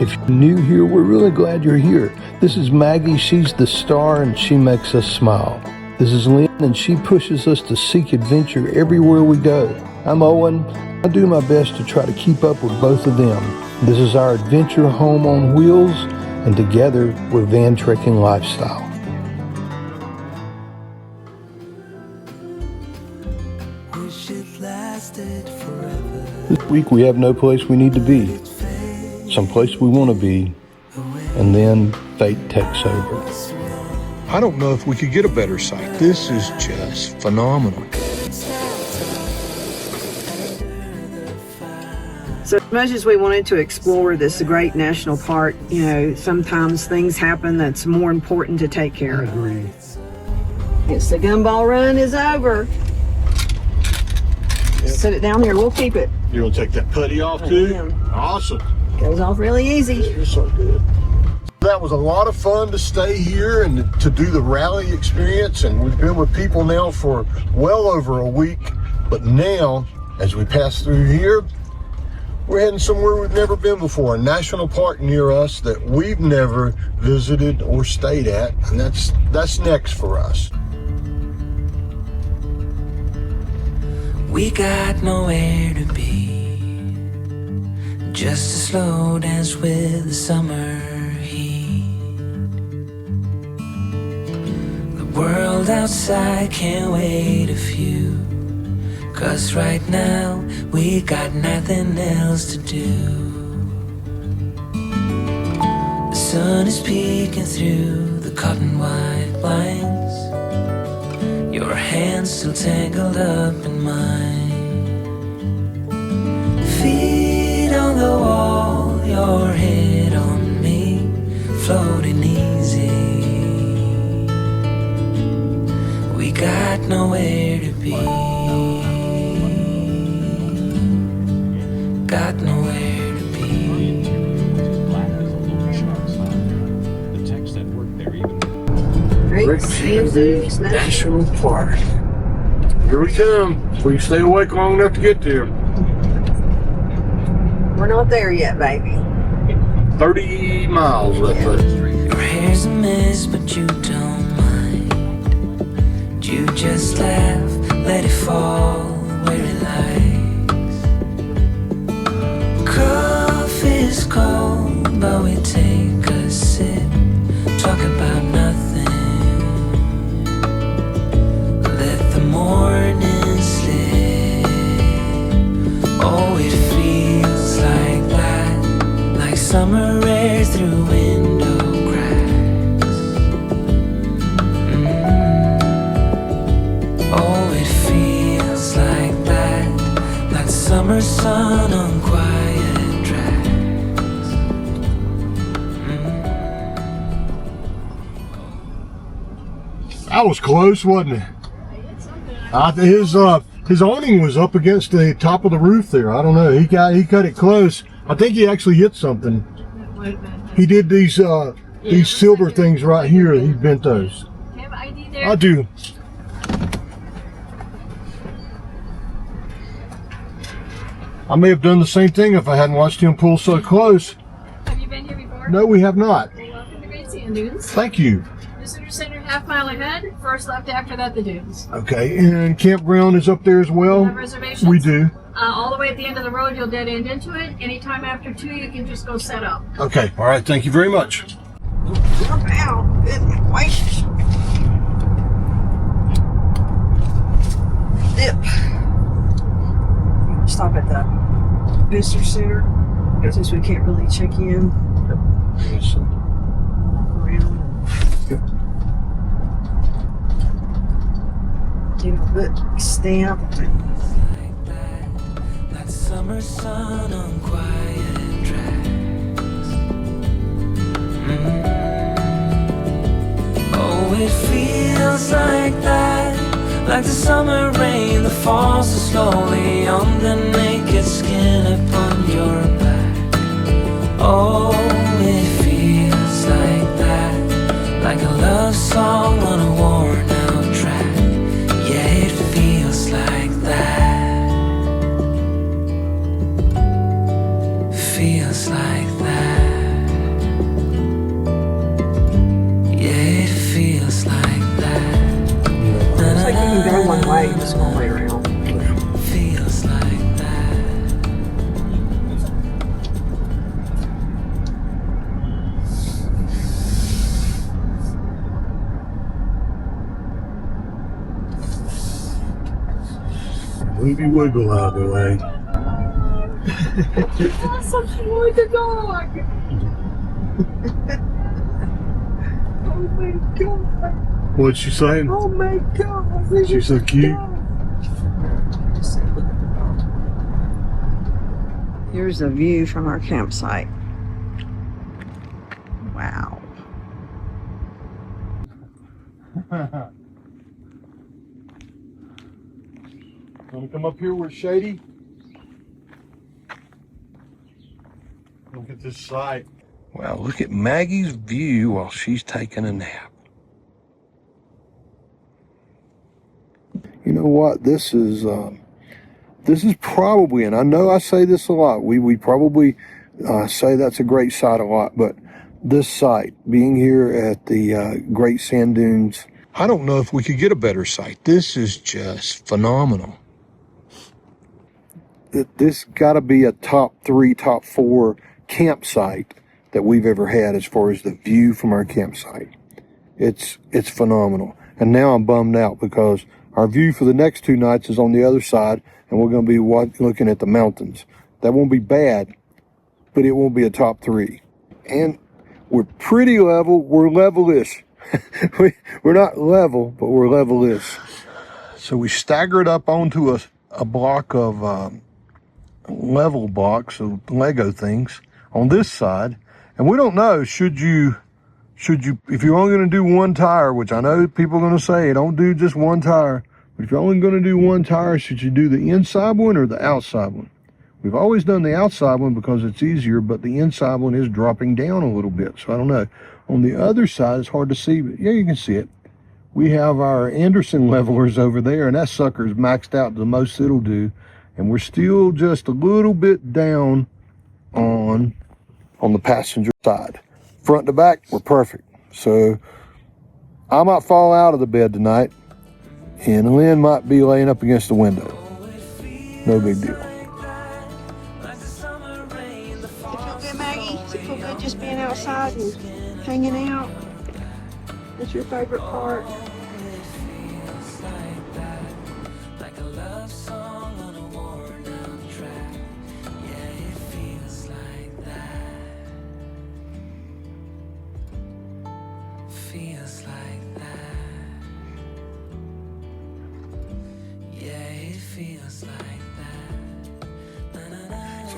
If you're new here, we're really glad you're here. This is Maggie. She's the star and she makes us smile. This is Lynn and she pushes us to seek adventure everywhere we go. I'm Owen. I do my best to try to keep up with both of them. This is our adventure home on wheels, and together we're Van Trekking Lifestyle. This week we have no place we need to be, someplace we want to be, and then fate takes over. I don't know if we could get a better site. This is just phenomenal. So as much as we wanted to explore this great national park, sometimes things happen that's more important to take care of. I agree. Yes, the gumball run is over. Yep. Set it down here, we'll keep it. You want to take that putty off too? Awesome. Goes off really easy. You're so good. That was a lot of fun to stay here and to do the rally experience, and we've been with people now for well over a week. But now, as we pass through here, we're heading somewhere we've never been before, a national park near us that we've never visited or stayed at, and that's next for us. We got nowhere to be, just a slow dance with the summer heat. The world outside can't wait a few, 'cause right now we got nothing else to do. The sun is peeking through the cotton white blinds, your hands still tangled up in mine. Feet on the wall, your head on me, floating easy. We got nowhere to be, got nowhere to be. Great Sands National Park. Here we come. We stay awake long enough to get there. We're not there yet, baby. 30 miles left. Your hair's a mess, but you don't mind. You just laugh, let it fall where it likes. Coffee's cold, but we take a sip, talk about nothing. Let the morning slip. Oh, it feels like that, like summer air through window cracks. Oh, it feels like that, like summer sun on quiet tracks. That was close, wasn't it? His awning was up against the top of the roof there. I don't know. He cut it close. I think he actually hit something. He did these silver things right here. He bent those. Do you have ID there? I do. I may have done the same thing if I hadn't watched him pull so close. Have you been here before? No, we have not. Well, welcome to Great Sand Dunes. Thank you. Visitor Center half-mile ahead. First left after that, the dunes. Okay, and campground is up there as well? Have reservations? We do. All the way at the end of the road, you'll dead end into it. Anytime after 2, you can just go set up. Okay, all right, thank you very much. Jump out. Wait. Dip. Stop at the visitor center, since we can't really check in. Yes, sir. Around. Get a foot stamp. Like that, like summer sun on quiet tracks. Oh, it feels like that, like the summer rain that falls so slowly on the naked skin upon your back. Oh, it feels like that, like a love song on a worn out track. Yeah, it feels like that. Feels like that. Ruby Wiggle out of the way. Awesome, she wanted the dog. Oh my God. What's she saying? Oh my God. She's so cute. Here's a view from our campsite. Wow. Want to come up here where it's shady? Look at this sight. Wow, look at Maggie's view while she's taking a nap. You know what? This is probably, and I know I say this a lot, we probably say that's a great site a lot, but this site, being here at the Great Sand Dunes, I don't know if we could get a better site. This is just phenomenal. This got to be a top 3, top 4 campsite that we've ever had as far as the view from our campsite. It's phenomenal. And now I'm bummed out because our view for the next 2 nights is on the other side, and we're going to be looking at the mountains. That won't be bad, but it won't be a top 3. And we're pretty level. We're level-ish. We're not level, but we're level-ish. So we staggered up onto a block of level blocks of Lego things on this side, and we don't know, should you if you're only going to do one tire, which I know people are going to say don't do just one tire, but if you're only going to do one tire, should you do the inside one or the outside one? We've always done the outside one because it's easier, but the inside one is dropping down a little bit, so I don't know. On the other side, it's hard to see, but yeah, you can see it. We have our Anderson levelers over there, and that sucker's maxed out to the most it'll do, and we're still just a little bit down on the passenger side. Front to back, we're perfect. So I might fall out of the bed tonight, and Lynn might be laying up against the window. No big deal. Feel good, Maggie? Does it feel good just being outside and hanging out? What's your favorite part?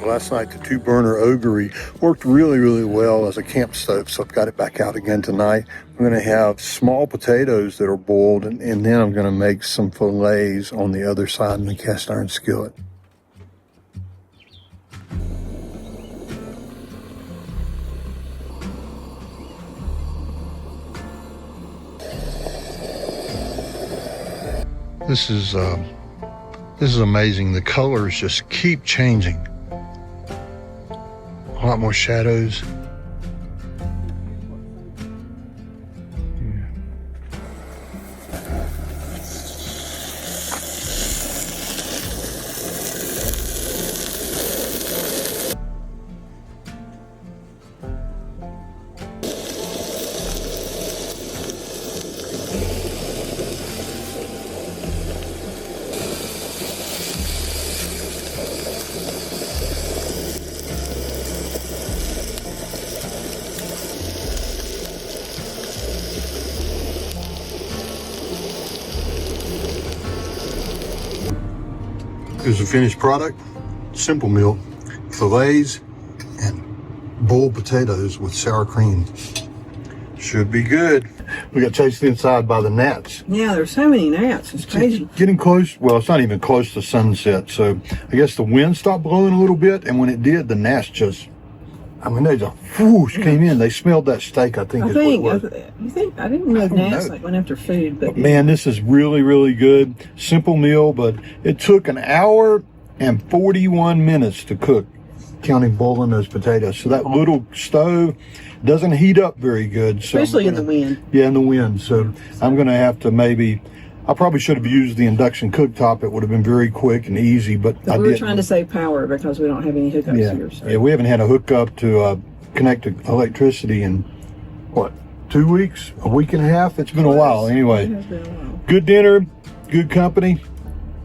Last night, the 2-burner Ogre worked really, really well as a camp stove, so I've got it back out again tonight. I'm going to have small potatoes that are boiled, and then I'm going to make some fillets on the other side in the cast iron skillet. This is amazing. The colors just keep changing. A lot more shadows. Here's the finished product. Simple meal, fillets and boiled potatoes with sour cream. Should be good. We got chased inside by the gnats. Yeah, there's so many gnats. It's crazy. Getting close. Well, it's not even close to sunset. So I guess the wind stopped blowing a little bit, and when it did, the gnats just, I mean, they just whoosh came in. They smelled that steak, I think. I didn't know gnats like went after food, but man, this is really, really good. Simple meal, but it took an hour and 41 minutes to cook, counting boiling those potatoes. So that little stove doesn't heat up very good. So especially in the wind. Yeah, in the wind. So I'm going to have to I probably should have used the induction cooktop. It would have been very quick and easy, but I we didn't. were trying to save power because we don't have any hookups here. So. Yeah, we haven't had a hookup to connect to electricity in, what, 2 weeks? A week and a half? It's been a while anyway. It has been a while. Good dinner, good company.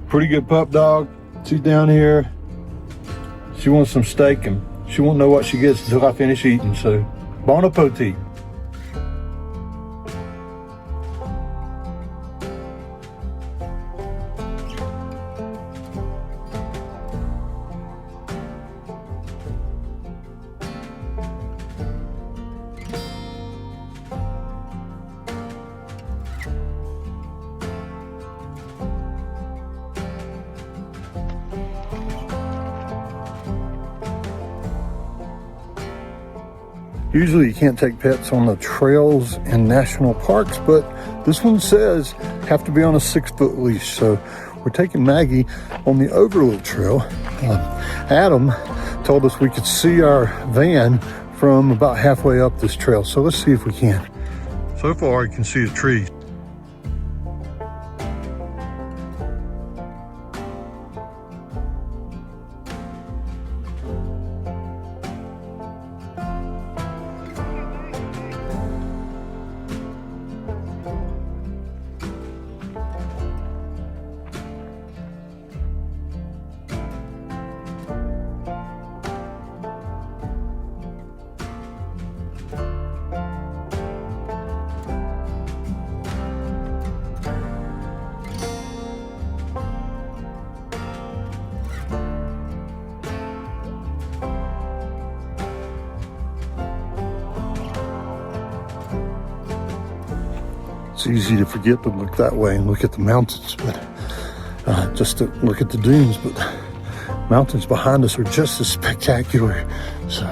pretty good pup dog. She's down here. She wants some steak and she won't know what she gets until I finish eating, so bon appetit. Usually you can't take pets on the trails in national parks, but this one says have to be on a 6-foot leash. So we're taking Maggie on the Overlook Trail. Adam told us we could see our van from about halfway up this trail. So let's see if we can. So far you can see a tree. It's easy to forget to look that way and look at the mountains, but just to look at the dunes, but mountains behind us are just as spectacular. So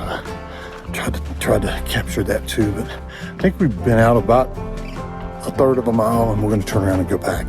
tried to capture that too, but I think we've been out about a third of a mile and we're going to turn around and go back.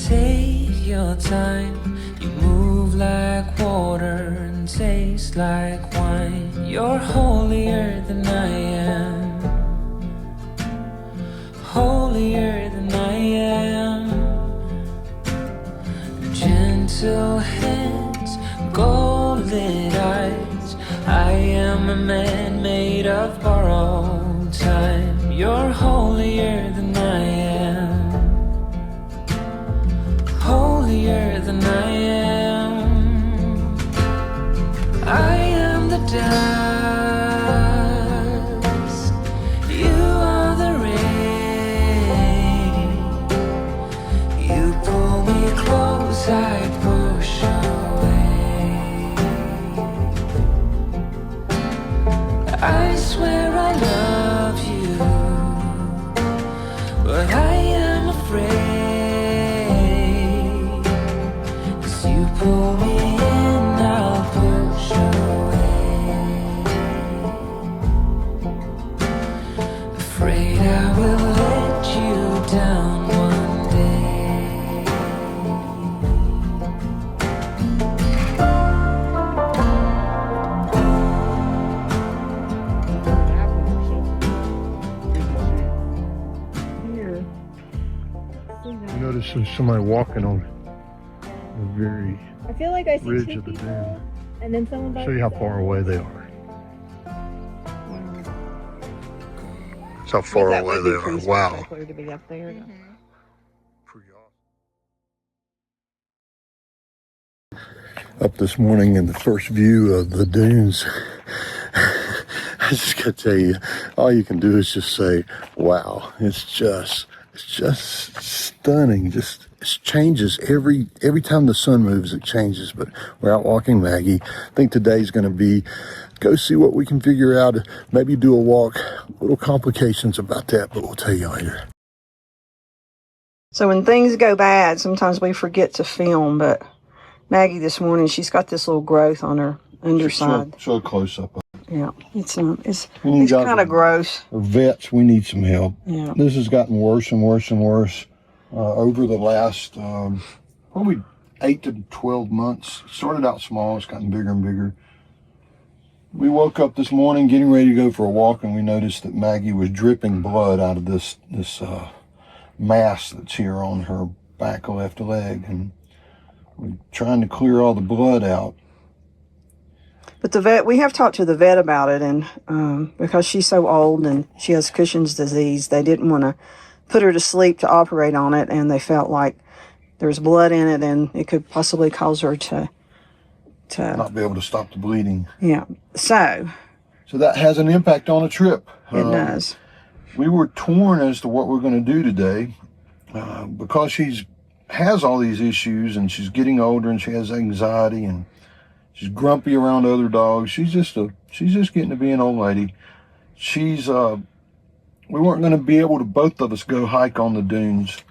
Take your time. You move like water and taste like wine. You're holier than I am, holier than I am. Gentle hands, golden eyes. I am a man made of borrowed time. You're holier than I am, holier than I am. I am the dust, you are the rain. You pull me close, I push away. I swear I love you, but I am afraid. Pull me in, I'll push away. Afraid I will let you down one day. You notice there's somebody walking on the very I feel like I see ridge two of the people, dune. and then someone by Show you how far away they are. That's how far away they are. Wow. To be up there. Pretty awesome. Up this morning in the first view of the dunes. I just gotta tell you, all you can do is just say, wow. It's just stunning. It changes every time the sun moves, it changes. But we're out walking Maggie. I think today's going to be go see what we can figure out. Maybe do a walk. Little complications about that, but we'll tell you later. So when things go bad, sometimes we forget to film, but Maggie this morning, she's got this little growth on her underside. Show a close up. Yeah. It's You guys kind of gross. are vets. We need some help. Yeah. This has gotten worse and worse and worse over the last probably 8 to 12 months. It started out small. It's gotten bigger and bigger. We woke up this morning getting ready to go for a walk, and we noticed that Maggie was dripping blood out of this mass that's here on her back left leg, and we're trying to clear all the blood out. But the vet, we have talked to the vet about it, and because she's so old and she has Cushing's disease, they didn't want to put her to sleep to operate on it, and they felt like there's blood in it and it could possibly cause her to Not be able to stop the bleeding. Yeah. So that has an impact on the trip. it does. We were torn as to what we're going to do today because she's has all these issues, and she's getting older, and she has anxiety, and she's grumpy around other dogs. She's just getting to be an old lady. We weren't going to be able to, both of us, go hike on the dunes.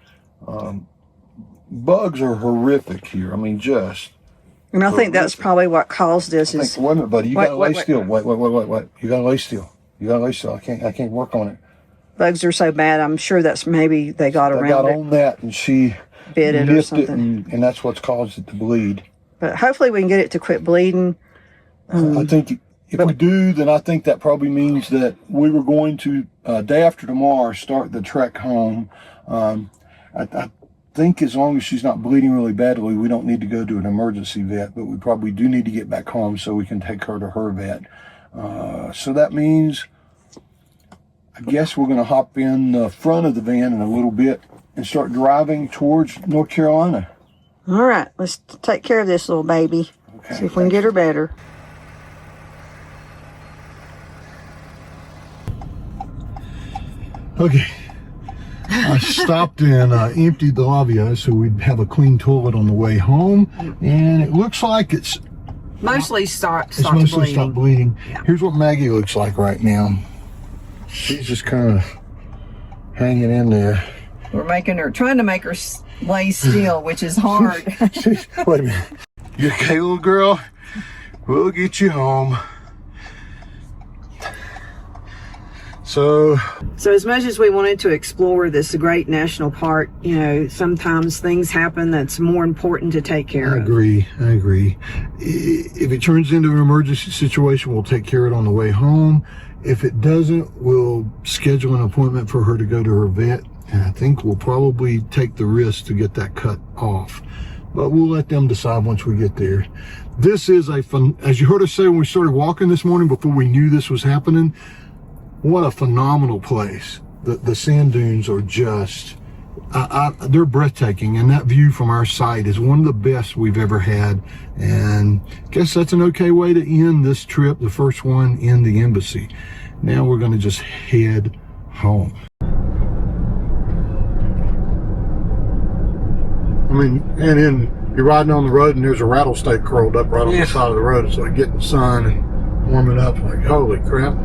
Bugs are horrific here. I mean, just. And I think that's probably what caused this. Wait a minute, buddy. You gotta lay still. Wait. You gotta lay still. I can't work on it. Bugs are so bad. I'm sure that's maybe they got around got it. on that, and she bit it or nipped something. and that's what's caused it to bleed. But hopefully we can get it to quit bleeding. I think if we do, then I think that probably means that we were going to, day after tomorrow, start the trek home. I think as long as she's not bleeding really badly, we don't need to go to an emergency vet, but we probably do need to get back home so we can take her to her vet. So that means, I guess we're going to hop in the front of the van in a little bit and start driving towards North Carolina. All right, let's take care of this little baby. Okay. See if we can get her better. Okay. I stopped and emptied the lavia so we'd have a clean toilet on the way home, and it looks like it's Mostly stopped mostly stopped bleeding. Yeah. Here's what Maggie looks like right now. She's just kind of hanging in there. We're trying to make her lay still, which is hard. Wait a minute. You okay, little girl? We'll get you home. So as much as we wanted to explore this great national park, sometimes things happen that's more important to take care I of. agree. If it turns into an emergency situation, we'll take care of it on the way home. If it doesn't, we'll schedule an appointment for her to go to her vet. And I think we'll probably take the risk to get that cut off. But we'll let them decide once we get there. This is as you heard us say when we started walking this morning before we knew this was happening, what a phenomenal place. The sand dunes are just, they're breathtaking, and that view from our site is one of the best we've ever had. And I guess that's an okay way to end this trip, the first one in the embassy. Now we're going to just head home. I mean, and then you're riding on the road and there's a rattlesnake curled up right on the side of the road. It's like getting sun and warming up. Like, holy crap.